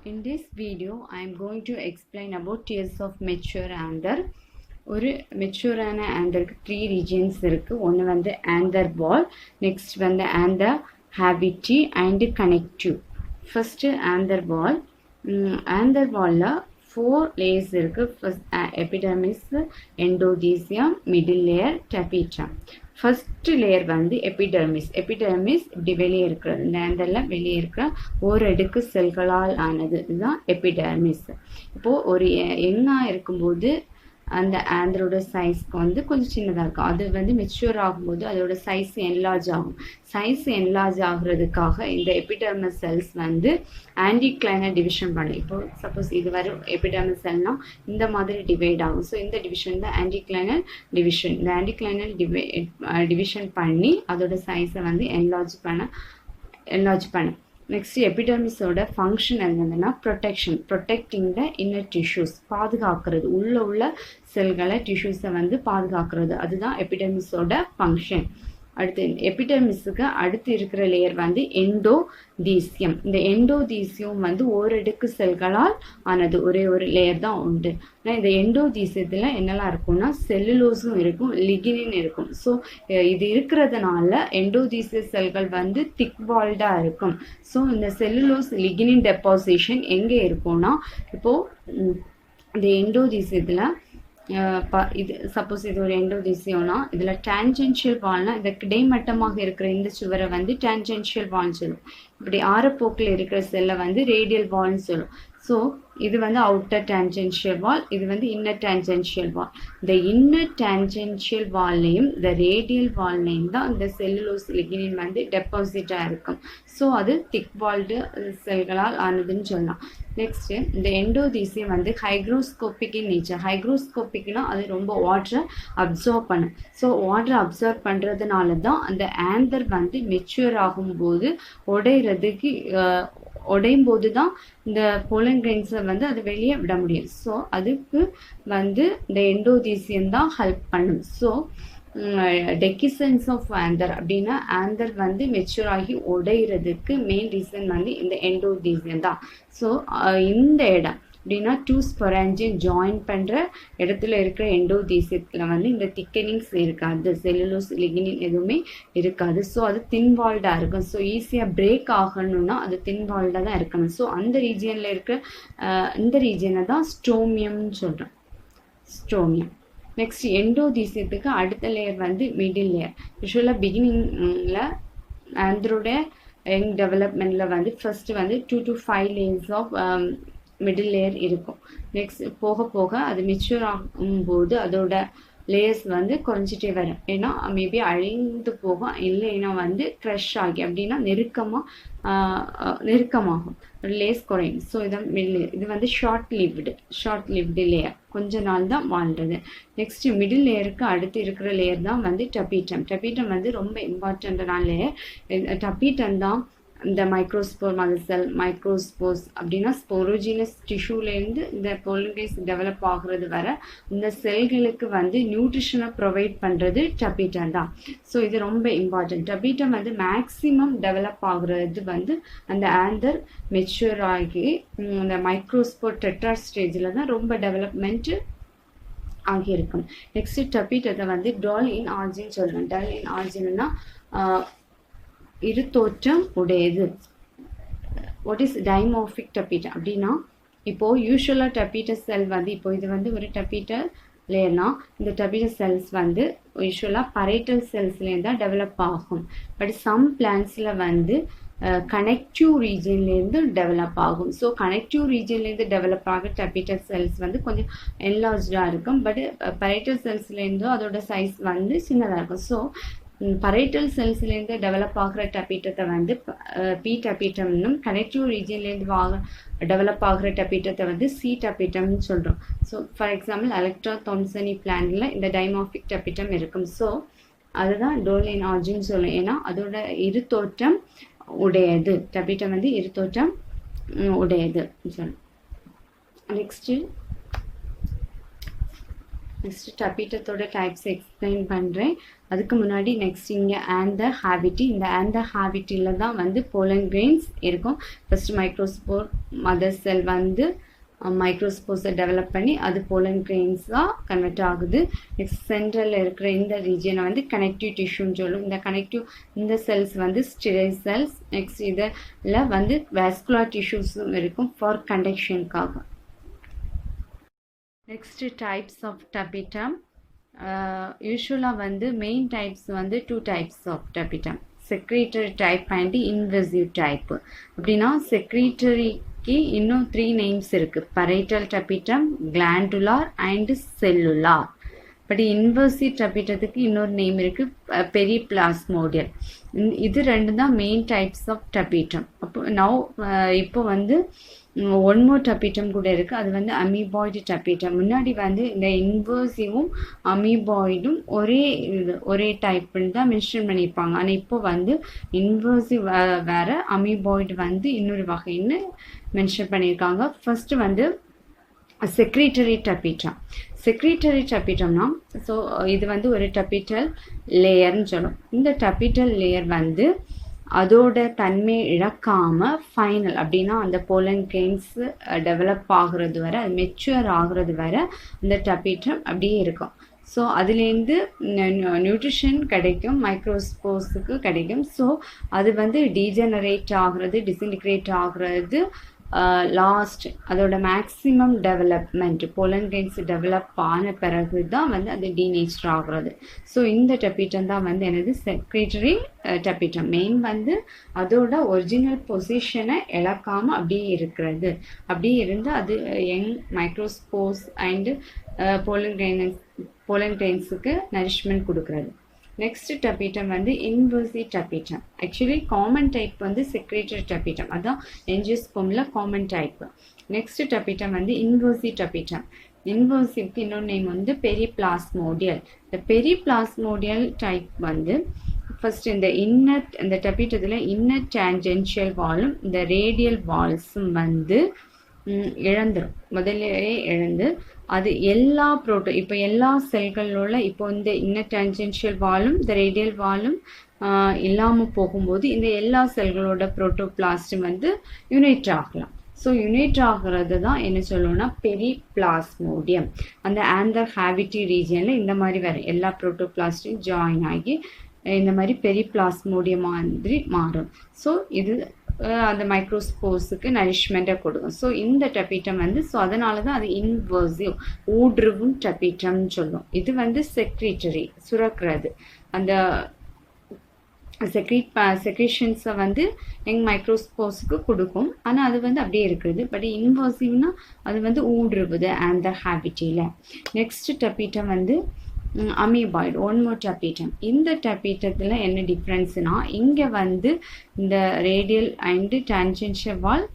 In this video, I am going to explain about tiers of mature anther. ஒரு மெச்சூரான ஆந்தருக்கு 3 regions இருக்கு. ஒன்று வந்து anther ball, next வந்து anther habiti and connective. First anther ball. Anther ball 4 layers இருக்கு. First epidermis, endothelium, middle layer, tapetum. First layer வந்து epidermis இப்படி வெளியே இருக்கிறது, இந்த ஆந்தரில் வெளியே இருக்கிற ஓரடுக்கு செல்களால் ஆனது இதுதான் எபிடெர்மிஸ். இப்போது ஒரு யங்காக இருக்கும்போது அந்த ஆந்தரோட சைஸ்க்கு வந்து கொஞ்சம் சின்னதாக இருக்கும். அது வந்து மெச்சூர் ஆகும்போது அதோட சைஸ் என்லார்ஜ் ஆகும். சைஸ் என்லார்ஜ் ஆகுறதுக்காக இந்த எபிடெர்மஸ் செல்ஸ் வந்து ஆன்டிக்ளைனல் டிவிஷன் பண்ணும். இப்போ சப்போஸ் இது வரும் எபிடெர்மஸ் செல்னால் இந்த மாதிரி டிவைட் ஆகும். ஸோ இந்த டிவிஷன் தான் ஆன்டிக்ளைனல் டிவிஷன். இந்த ஆன்டிக்ளைனல் டிவிஷன் பண்ணி அதோட சைஸை வந்து என்லார்ஜ் பண்ண நெக்ஸ்ட் எபிடெர்மிஸோட ஃபங்க்ஷன் என்னதுன்னா ப்ரொடெக்டிங் த இன்னர் டிஷ்யூஸ், பாதுகாக்கிறது, உள்ள செல்களை டிஷ்யூஸை வந்து பாதுகாக்கிறது, அதுதான் எபிடெர்மிஸோட ஃபங்க்ஷன். அடுத்து எபிடெர்மிஸுக்கு அடுத்து இருக்கிற லேயர் வந்து எண்டோதீசியம். இந்த எண்டோதீசியம் வந்து ஓரடுக்கு செல்களால் ஆனது, ஒரே ஒரு லேயர் தான் உண்டு. ஆனால் இந்த எண்டோதீசியத்தில் என்னெல்லாம் இருக்கும்னா செல்லுலோஸும் இருக்கும், லிகினின் இருக்கும். ஸோ இது இருக்கிறதுனால எண்டோதீசிய செல்கள் வந்து திக் வால்டாக இருக்கும். ஸோ இந்த செல்லுலோஸ் லிகினின் டெபாசிஷன் எங்கே இருக்கும்னா, இப்போது இந்த எண்டோதீசியத்தில் இது சப்போஸ் இது ஒரு எண்டோதீசியம்னா இதில் டேன்ஜென்ஷியல் வால்னா இந்த கிடைமட்டமாக இருக்கிற இந்த சுவரை வந்து டேன்ஜென்ஷியல் வால்னு சொல்லும். இப்படி ஆரப்போக்கில் இருக்கிற செல்லை வந்து ரேடியல் வால்னு சொல்லும். ஸோ இது வந்து அவுட்டர் டேன்ஜென்ஷியல் வால், இது வந்து இன்னர் டேன்ஜென்ஷியல் வால். இந்த இன்னர் டேன்ஜென்ஷியல் வால்லையும் இந்த ரேடியல் வால்லையும் தான் இந்த செல்லுலோஸ் லிகினின் வந்து டெபாசிட்டாக இருக்கும். ஸோ அது திக் வால்டு செல்களால் ஆனதுன்னு சொல்லலாம். நெக்ஸ்ட்டு இந்த எண்டோதீசியம் வந்து ஹைக்ரோஸ்கோபிக் இன் நேச்சர். ஹைக்ரோஸ்கோபிக்னா அது ரொம்ப வாட்டரை அப்சர்வ் பண்ணும். ஸோ வாட்டரை அப்சர்வ் பண்ணுறதுனால தான் அந்த ஆந்தர் வந்து மெச்சூர் ஆகும்போது உடையும் போது தான் இந்த போலன் கிரெயின்ஸை வந்து அது வெளியே விட முடியும். ஸோ அதுக்கு வந்து இந்த எண்டோதீசியம் தான் ஹெல்ப் பண்ணும். ஸோ டெக்கிசன்ஸ் ஆஃப் ஆந்தர் அப்படின்னா ஆந்தர் வந்து மெச்சூர் ஆகி உடையிறதுக்கு மெயின் ரீசன் வந்து இந்த எண்டோதீசியம் தான். ஸோ இந்த இடம் அப்படின்னா 2 ஸ்பொராஞ்சியம் ஜாயின் பண்ணுற இடத்துல இருக்கிற எண்டோதீசியத்தில் வந்து இந்த திக்கனிங்ஸ் இருக்காது, செல்லுலோஸ் லிகினின் எதுவுமே இருக்காது. ஸோ அது தின்வால்டாக இருக்கும். ஸோ ஈஸியாக பிரேக் ஆகணும்னா அது தின்வால்டாக தான் இருக்கணும். ஸோ அந்த ரீஜியனில் இருக்கிற இந்த ரீஜியனை தான் ஸ்டோமியம்னு சொல்கிறோம், ஸ்டோமியம். நெக்ஸ்ட் எண்டோதீசியத்துக்கு அடுத்த லேயர் வந்து மிடில் லேயர். யூஸ்வலாக பிகினிங்கில் ஆந்தரோட யங் டெவலப்மெண்ட்டில் வந்து ஃபர்ஸ்ட் வந்து 2 to 5 layers of middle layer இருக்கும். நெக்ஸ்ட் போக போக அது மெச்சூர் ஆகும்போது அதோட லேயர்ஸ் வந்து குறைஞ்சிட்டே வரும். ஏன்னா மேபி அழிந்து போகும், இல்லைன்னா வந்து க்ரஷ் ஆகி அப்படின்னா நெருக்கமாகும், லேயர்ஸ் குறையும். ஸோ இதான் மிடில் லேயர். இது வந்து ஷார்ட் லிவ்டு லேயர், கொஞ்ச நாள் தான் வாழ்றது. நெக்ஸ்ட் மிடில் லேயருக்கு அடுத்து இருக்கிற லேயர் தான் வந்து டபீட்டம் வந்து ரொம்ப இம்பார்ட்டண்ட்டான லேயர். டபீட்டம் தான் இந்த மைக்ரோஸ்போர் மதர் மைக்ரோஸ்போர்ஸ் அப்படின்னா ஸ்போரோஜினஸ் டிஷ்யூலேருந்து இந்த போலன்கைஸ் டெவலப் ஆகுறது வர இந்த செல்களுக்கு வந்து நியூட்ரிஷனை ப்ரொவைட் பண்ணுறது டபீட்டம் தான். ஸோ இது ரொம்ப இம்பார்ட்டன்ட். டபீட்டம் வந்து மேக்ஸிமம் டெவலப் ஆகுறது வந்து அந்த ஆந்தர் மெச்சூர் ஆகி இந்த மைக்ரோஸ்போர் டெட்ரா ஸ்டேஜில் தான் ரொம்ப டெவலப்மெண்ட் ஆகியிருக்கும். நெக்ஸ்ட் டபீட்டத்தை வந்து டல் இன் ஆர்ஜின் சொல்லணும். டல் இன் ஆர்ஜின்னா இரு தோற்றம் உடையது. வாட் இஸ் டைமார்பிக் டபீட்டம் அப்படின்னா, இப்போது யூஸ்வலாக டபீட்டர் செல் வந்து இப்போ இது வந்து ஒரு டபீட்டர் லேயர்னா இந்த டபீட்டர் செல்ஸ் வந்து யூஸ்வலாக பரைட்டல் செல்ஸ்லேருந்து தான் டெவலப் ஆகும். பட் சம் பிளான்ஸில் வந்து கனெக்டிவ் ரீஜன்லேருந்து டெவலப் ஆகும். ஸோ கனெக்டிவ் ரீஜன்லேருந்து டெவலப் ஆக டபீட்டர் செல்ஸ் வந்து கொஞ்சம் என்லார்ஜாக இருக்கும். பட் பரைட்டல் செல்ஸ்லேருந்தும் அதோட சைஸ் வந்து சின்னதாக இருக்கும். ஸோ பரைட்டல் செல்ஸ்லேருந்து டெவலப் ஆகிற டபீட்டத்தை வந்து பி டபீட்டம்னும், கனெக்டிவ் ரீஜன்லேருந்து டெவலப் ஆகிற டபீட்டத்தை வந்து சி டபீட்டம்னு சொல்கிறோம். ஸோ ஃபார் எக்ஸாம்பிள் எலக்ட்ரா தாம்சனி பிளான்டில் இந்த டைமார்பிக் டபீட்டம் இருக்கும். ஸோ அதுதான் டல் இன் ஆர்ஜின் சொல்லும். ஏன்னா அதோட இரு தோற்றம் உடையது, டபீட்டம் வந்து இரு தோற்றம் உடையது சொல்லும். நெக்ஸ்ட்டு நெக்ஸ்ட் டபீட்டத்தோட டைப்ஸ் எக்ஸ்பிளைன் பண்ணுறேன். அதுக்கு முன்னாடி நெக்ஸ்ட் இங்கே ஆந்தர் ஹேவிட்டி. இந்த ஆந்தர் ஹேவிட்டியில் தான் வந்து போலன் கிரெயின்ஸ் இருக்கும். ஃபர்ஸ்ட் மைக்ரோஸ்போர் மதர் செல் வந்து மைக்ரோஸ்போர்ஸை டெவலப் பண்ணி அது போலன் கிரெயின்ஸாக கன்வெர்ட் ஆகுது. நெக்ஸ்ட் சென்ட்ரலில் இருக்கிற இந்த ரீஜனை வந்து கனெக்டிவ் டிஷ்யூன்னு சொல்லும். இந்த செல்ஸ் வந்து ஸ்டிரைல் செல்ஸ். நெக்ஸ்ட் இதில் வந்து வாஸ்குலர் டிஷ்யூஸும் இருக்கும் ஃபார் கண்டக்ஷனுக்காக. Next types of tapetum. யூஸ்வலாக வந்து மெயின் டைப்ஸ் வந்து 2 types of tapetum, secretory type and invasive type. அப்படின்னா செக்ரேட்டரிக்கு இன்னும் 3 நேம்ஸ் இருக்குது: parietal tapetum, glandular and cellular. But invasive டபிட்டத்துக்கு இன்னொரு நேம் இருக்குது, பெரிப்ளாஸ்மோடியல். இது 2 தான் மெயின் டைப்ஸ் ஆஃப் டபிட்டம். இப்போ வந்து ஒன் மோர் டபிட்டம் கூட இருக்குது, அது வந்து அமீபாய்டு டபிட்டம். முன்னாடி வந்து இந்த இன்வெர்சிவும் அமீபாய்டும் ஒரே டைப்புன்னு தான் மென்ஷன் பண்ணியிருப்பாங்க. ஆனால் இப்போ வந்து இன்வெர்சிவ் வேற, அமீபாய்டு வந்து இன்னொரு வகைன்னு மென்ஷன் பண்ணியிருக்காங்க. ஃபர்ஸ்ட் வந்து செக்ரேட்டரி டபிட்டம். செக்ரேட்டரி டபிட்டம்னா இது வந்து ஒரு டபிட்டல் லேயர்னு சொல்லும். இந்த டபிட்டல் லேயர் வந்து அதோட தன்மை இழக்காம ஃபைனல், அப்படின்னா அந்த போலன் கிரெயின்ஸ் டெவலப் ஆகுறது வரை, அது மெச்சூர் ஆகுறது வரை அந்த டபிட்டம் அப்படியே இருக்கும். ஸோ அதுலேருந்து நியூட்ரிஷன் கிடைக்கும், மைக்ரோஸ்போர்ஸுக்கு கிடைக்கும். ஸோ அது வந்து டீஜெனரேட் ஆகுறது, டிஸ்இன்டிகிரேட் ஆகுறது லாஸ்ட் அதோட maximum development, pollen grains develop ஆன பிறகு தான் வந்து அது டீநேச்சர் ஆகுறது. ஸோ இந்த டபிட்டம் தான் வந்து எனது செக்ரேட்டரி டபிட்டம். மெயின் வந்து அதோட ஒரிஜினல் பொசிஷனை இழக்காமல் அப்படியே இருக்கிறது. அப்படியே இருந்து அது யங் மைக்ரோஸ்போர்ஸ் அண்டு போலன் கிரெயின்ஸுக்கு நரிஷ்மெண்ட் கொடுக்குறது. நெக்ஸ்ட் டபிட்டம் வந்து invasive tapetum. Actually common type வந்து செக்ரேட்டரி டபிட்டம், அதான் என்ஜியோஸ்போம்ல காமன் டைப். நெக்ஸ்ட் டபிட்டம் வந்து இன்வெர்சிவ் டபிட்டம். இன்வெர்சிவ்க்கு இன்னொரு நேம் வந்து பெரிப்ளாஸ்மோடியல். இந்த பெரிப்ளாஸ்மோடியல் டைப் வந்து ஃபர்ஸ்ட் இந்த டபிட்டத்தில் இன்னர் டேஞ்சென்ஷியல் வாலும் இந்த ரேடியல் வால்ஸும் வந்து இழந்துடும். முதல்லே இழந்து அது எல்லா இப்போ எல்லா செல்களோட இப்போ இந்த இன்னர் டேஞ்சென்ஷியல் வாலும் இந்த ரேடியல் வாலும் இல்லாமல் போகும்போது இந்த எல்லா செல்களோட புரோட்டோபிளாஸ்டும் வந்து யுனைட் ஆகலாம். ஸோ யுனைட் ஆகிறது தான் என்ன சொல்லணும்னா பெரிப்ளாஸ்மோடியம். அந்த ஆந்தர் ஹேவிட்டி ரீஜியனில் இந்த மாதிரி வேறு எல்லா புரோட்டோபிளாஸ்டும் ஜாயின் ஆகி இந்த மாதிரி பெரிப்ளாஸ்மோடியம் மாதிரி மாறும். ஸோ இது அந்த மைக்ரோஸ்போர்ஸுக்கு நரிஷ்மெண்ட்டை கொடுக்கும். ஸோ இந்த டபிட்டம் வந்து அதனால தான் அது இன்வெர்சிவ் ஊடுருவும் டபிட்டம்னு சொல்லும். இது வந்து செக்ரேட்டரி சுரக்கிறது, அந்த செக்ரேஷன்ஸை வந்து எங் மைக்ரோஸ்போர்ஸுக்கு கொடுக்கும். ஆனால் அது வந்து அப்படியே இருக்குது. பட் இன்வெர்சிவ்னா அது வந்து ஊடுருவுது அந்த ஹேபிட்டியில். நெக்ஸ்ட் டபிட்டம் வந்து அமீபாய்டு, ஒன் மோர் டபிட்டம். இந்த டபிட்டத்தில் என்ன டிஃப்ரென்ஸ்னா, இங்கே வந்து இந்த ரேடியல் அண்டு டான்ஜென்ஷியல் வால்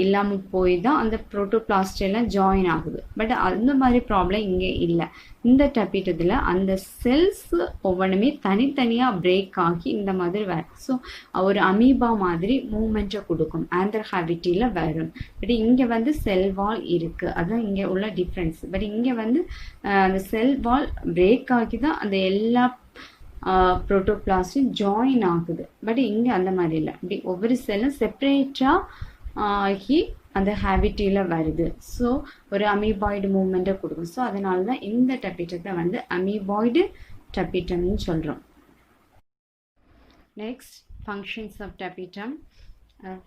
இல்லாமல் போய் தான் அந்த புரோட்டோபிளாஸ்ட் எல்லாம் ஜாயின் ஆகுது. பட் அந்த மாதிரி ப்ராப்ளம் இங்கே இல்லை. இந்த டபிட்டத்தில் அந்த செல்ஸ் ஒவ்வொன்றுமே தனித்தனியாக பிரேக் ஆகி இந்த மாதிரி வரும். ஸோ ஒரு அமீபா மாதிரி மூமெண்ட்டை கொடுக்கும், ஆந்தர் ஹேபிட்டியில் வரும். பட் இங்கே வந்து செல் வால் இருக்குது, அதுதான் இங்கே உள்ள டிஃப்ரென்ஸ். பட் இங்கே வந்து அந்த செல் வால் பிரேக் ஆகி தான் அந்த எல்லா புரோட்டோபிளாஸ்டும் ஜாயின் ஆகுது. பட் இங்கே அந்த மாதிரி இல்லை, இப்படி ஒவ்வொரு செல்லும் செப்பரேட்டாக ஆகி அந்த ஹேபிட்டியில் வருது. ஸோ ஒரு அமீபாய்டு மூமெண்ட்டை கொடுக்கும். ஸோ அதனால தான் இந்த டபிட்டத்தை வந்து அமீபாய்டு டபிட்டம்னு சொல்கிறோம். Next functions of tapetum.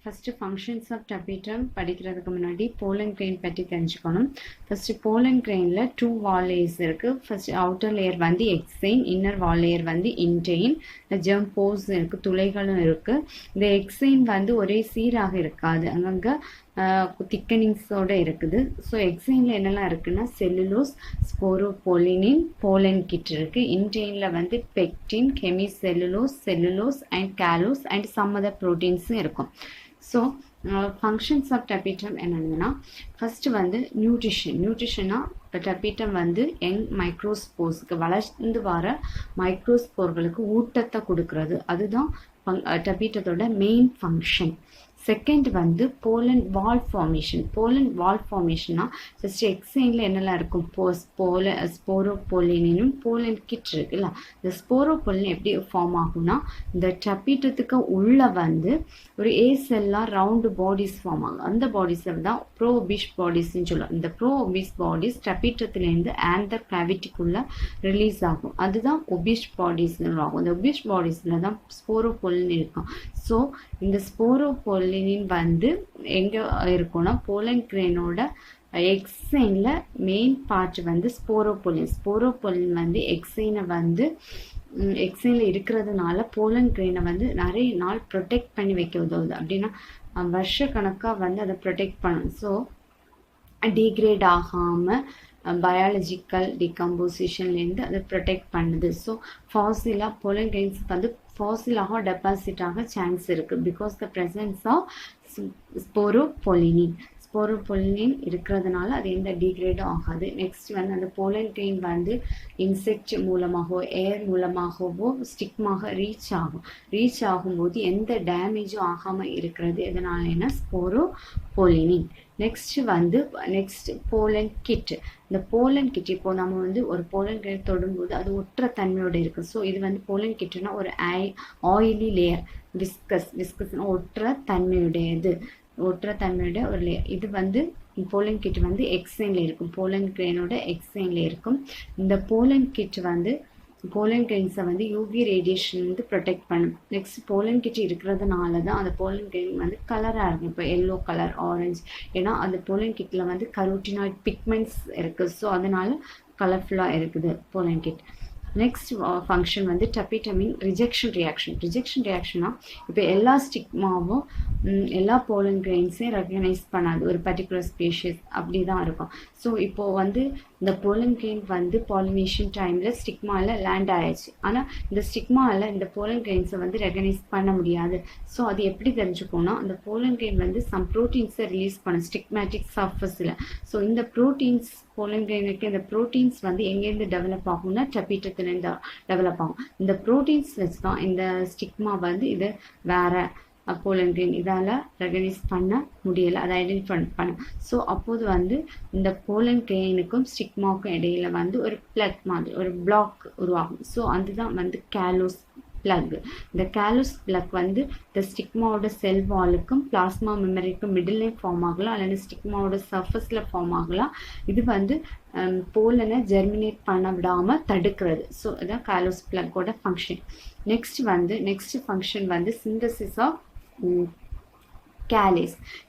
First functions of tapetum படிக்கிறதுக்கு முன்னாடி போலன் கிரெயின் பற்றி தெரிஞ்சுக்கணும். ஃபஸ்ட்டு போலன் கிரெயினில் 2 வால் லேயர்ஸ் இருக்குது. ஃபஸ்ட்டு அவுட்டர் லேயர் வந்து எக்ஸைன், இன்னர் வால் லேயர் வந்து இன்டெயின். ஜெர்ம் போர்ஸ் இருக்குது, துளைகளும் இருக்குது. இந்த எக்ஸைன் வந்து ஒரே சீராக இருக்காது, அங்கங்கே திக்கனிங்ஸோடு இருக்குது. ஸோ எக்ஸைனில் என்னெல்லாம் இருக்குன்னா செல்லுலோஸ், ஸ்போரோபோலினின், போலன் கிட் இருக்குது. இன்டெயினில் வந்து pectin, hemicellulose, cellulose and callose and some other ப்ரோட்டீன்ஸும் இருக்கும். ஸோ ஃபங்க்ஷன்ஸ் ஆஃப் டபிட்டம் என்னென்னா, ஃபஸ்ட்டு வந்து நியூட்ரிஷன்னா இப்போ டபிட்டம் வந்து யங் மைக்ரோஸ்போர்ஸுக்கு வளர்ந்து வர மைக்ரோஸ்போர்களுக்கு ஊட்டத்தை கொடுக்கறது. அதுதான் டபிட்டத்தோட மெயின் ஃபங்க்ஷன். செகண்ட் வந்து போலன் வால் ஃபார்மேஷன். போலன் வால் ஃபார்மேஷன்னா ஃபர்ஸ்ட் எக்ஸைனில் என்னெல்லாம் இருக்கும்? ஸ்போரோபோலினும் போலன் கிட் இருக்குல்ல. இந்த ஸ்போரோபோலின் எப்படி ஃபார்ம் ஆகும்னா, இந்த டப்பீட்டத்துக்கு உள்ள வந்து ஒரு ஏ செல்லா ரவுண்டு பாடிஸ் ஃபார்ம் ஆகும். அந்த பாடிஸை தான் ப்ரோ ஒபிஷ் பாடிஸ்ன்னு சொல்லுவோம். இந்த ப்ரோ ஒபிஷ் பாடிஸ் டப்பீட்டத்துலேருந்து ஆந்தர் கேவிட்டிக்குள்ள ரிலீஸ் ஆகும். அதுதான் ஒபிஷ் பாடிஸ்ன்னு ஆகும். இந்த ஒபிஷ் பாடிஸில் தான் ஸ்போரோபோலின் இருக்கும். ஸோ இந்த ஸ்போரோபோலின் வந்து எங்கே இருக்கும்னா, போலன் கிரெயினோட எக்ஸைனில் மெயின் பார்ட் வந்து ஸ்போரோபோலின். ஸ்போரோபோலின் வந்து எக்ஸைனில் இருக்கிறதுனால போலன் கிரெயினை வந்து நிறைய நாள் ப்ரொடெக்ட் பண்ணி வைக்க உதவுது. அப்படின்னா வருஷ கணக்காக வந்து அதை ப்ரொடெக்ட் பண்ணும். ஸோ டீக்ரேட் ஆகாமல் பயாலஜிக்கல் டிகம்போசிஷன்லேருந்து அதை ப்ரொடெக்ட் பண்ணுது. ஸோ ஃபாசிலாக போலன் கிரெயின்ஸ் வந்து ஃபாசிலாக டெபாசிட் ஆக சான்ஸ் இருக்குது. பிகாஸ் த ப்ரெசன்ஸ் ஆஃப் ஸ்போரோபோலின் இருக்கிறதுனால அது எந்த டீக்ரேடும் ஆகாது. நெக்ஸ்ட் வந்து அந்த போலன் கிரெயின் வந்து இன்செக்ட் மூலமாகவோ ஏர் மூலமாகவோ ஸ்டிக்மாக ரீச் ஆகும்போது எந்த டேமேஜும் ஆகாமல் இருக்கிறது எதனால என்ன? ஸ்போரோபோலின். Next pollen kit. இந்த போலன் கிட் இப்போ நம்ம வந்து ஒரு போலன் கிட் தொடும்போது அது ஒற்ற தன்மையோட இருக்கு. ஸோ இது வந்து போலன் கிட்னா ஒரு ஆயிலி லேயர், விஸ்கஸ்னா ஒற்ற தன்மையுடைய ஒரு லேயர். இது வந்து போலன் கிட் வந்து எக்ஸைன்ல இருக்கும். போலன் கிரெயினோட எக்ஸைன்ல இருக்கும். இந்த போலன் கிட் வந்து போலன் கிரெயின்ஸை வந்து யூவி ரேடியேஷன் வந்து ப்ரொடெக்ட் பண்ணும். நெக்ஸ்ட் போலன் கிட் இருக்கிறதுனால தான் அந்த போலன் கிரெயின் வந்து கலராக இருக்கும். இப்போ எல்லோ கலர், ஆரஞ்சு. ஏன்னா அந்த போலன் கிட்டில் வந்து கரோட்டினாய்ட் பிக்மெண்ட்ஸ் இருக்குது. ஸோ அதனால கலர்ஃபுல்லாக இருக்குது போலன் கிட். நெக்ஸ்ட் ஃபங்க்ஷன் வந்து டப்பிட்டமின் ரிஜெக்ஷன் ரியாக்ஷனா இப்போ எல்லா ஸ்டிக்மாவும் எல்லா போலன் கிரெயின்ஸையும் ரெகனைஸ் பண்ணாது. ஒரு பர்டிகுலர் ஸ்பீஷிஸ் அப்படி தான் இருக்கும். ஸோ இப்போது வந்து இந்த போலன் கிரெயின் வந்து பாலினேஷன் டைமில் ஸ்டிக்மாவில் லேண்ட் ஆயிடுச்சு. ஆனால் இந்த ஸ்டிக்மாவில் இந்த போலன் கிரெயின்ஸை வந்து ரெகனைஸ் பண்ண முடியாது. ஸோ அது எப்படி தெரிஞ்சுக்கோன்னா, அந்த போலன் கிரெயின் வந்து சம் ப்ரோட்டீன்ஸை ரிலீஸ் பண்ணும் ஸ்டிக்மேட்டிக் சர்ஃபஸில். ஸோ இந்த ப்ரோட்டீன்ஸ் போலன் கிரெயினுக்கு இந்த ப்ரோட்டீன்ஸ் வந்து எங்கேருந்து டெவலப் ஆகும்னா டப்பீட்டத்துலேருந்து டெவலப் ஆகும். இந்த ப்ரோட்டீன்ஸ் வச்சு தான் இந்த ஸ்டிக்மா வந்து இது வேற போலன் கிரெயின் இதால் ரெகனைஸ் பண்ண முடியலை, அதை ஐடென்டிஃபை பண்ண. ஸோ அப்போது வந்து இந்த போலன் கிரெயினுக்கும் ஸ்டிக்மாவுக்கும் இடையில வந்து ஒரு பிளக் மாதிரி ஒரு பிளாக் உருவாகும். ஸோ அதுதான் வந்து காலோஸ் பிளக். இந்த காலோஸ் பிளக் வந்து இந்த ஸ்டிக்மாவோட செல் வாலுக்கும் பிளாஸ்மா மெமரிக்கும் மிடில்லையும் ஃபார்ம் ஆகலாம், அல்லது ஸ்டிக்மாவோட சர்ஃபஸில் ஃபார்ம் ஆகலாம். இது வந்து போலனை ஜெர்மினேட் பண்ண விடாமல் தடுக்கிறது. ஸோ இதுதான் காலோஸ் பிளக்கோட ஃபங்க்ஷன். நெக்ஸ்ட் ஃபங்க்ஷன் வந்து சிந்தசிஸ் ஆஃப்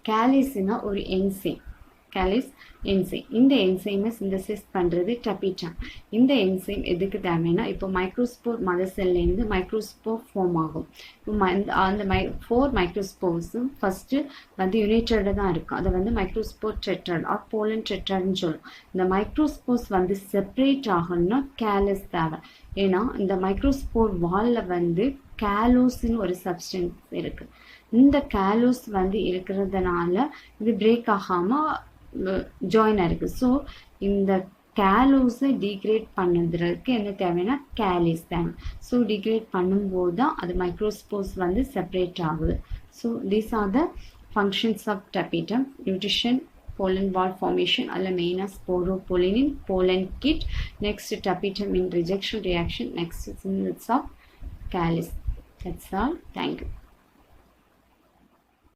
கேலேஸ்னா ஒரு என்சைம். இந்த என்சைமை சிந்தசிஸ் பண்ணுறது டப்பிட்டம். இந்த என்சைம் எதுக்கு தேவைன்னா, இப்போ மைக்ரோஸ்போர் மதர் செல்லேருந்து மைக்ரோஸ்போர் ஃபார்ம் ஆகும். அந்த 4 மைக்ரோஸ்போர்ஸும் ஃபஸ்ட்டு வந்து யுனைட்டடாக தான் இருக்கும். அதை வந்து மைக்ரோஸ்போர் டெட்ராய்டு ஆர் போலன் டெட்ராய்டுன்னு சொல்லும். இந்த மைக்ரோஸ்போர்ஸ் வந்து செப்பரேட் ஆகணும்னா கேலஸ் தேவை. ஏன்னா இந்த மைக்ரோஸ்போர் வாலில் வந்து கேலோஸ்ன்னு ஒரு சப்ஸ்டன்ஸ் இருக்குது. இந்த கேலோஸ் வந்து இருக்கிறதுனால இது பிரேக் ஆகாமல் ஜாயின் ஆயிருக்கு. ஸோ இந்த கேலோஸை டீக்ரேட் பண்ணுறதுக்கு என்ன தேவைன்னா கேலேஸ் தேவை. ஸோ டீக்ரேட் பண்ணும்போது தான் அது மைக்ரோஸ்போர்ஸ் வந்து செப்பரேட் ஆகுது. So these are the functions of tapetum. Nutrition, pollen ball formation, alla main sporopollenin, pollen kit. Next tapetum in rejection reaction. Next is of callus. That's all. Thank you.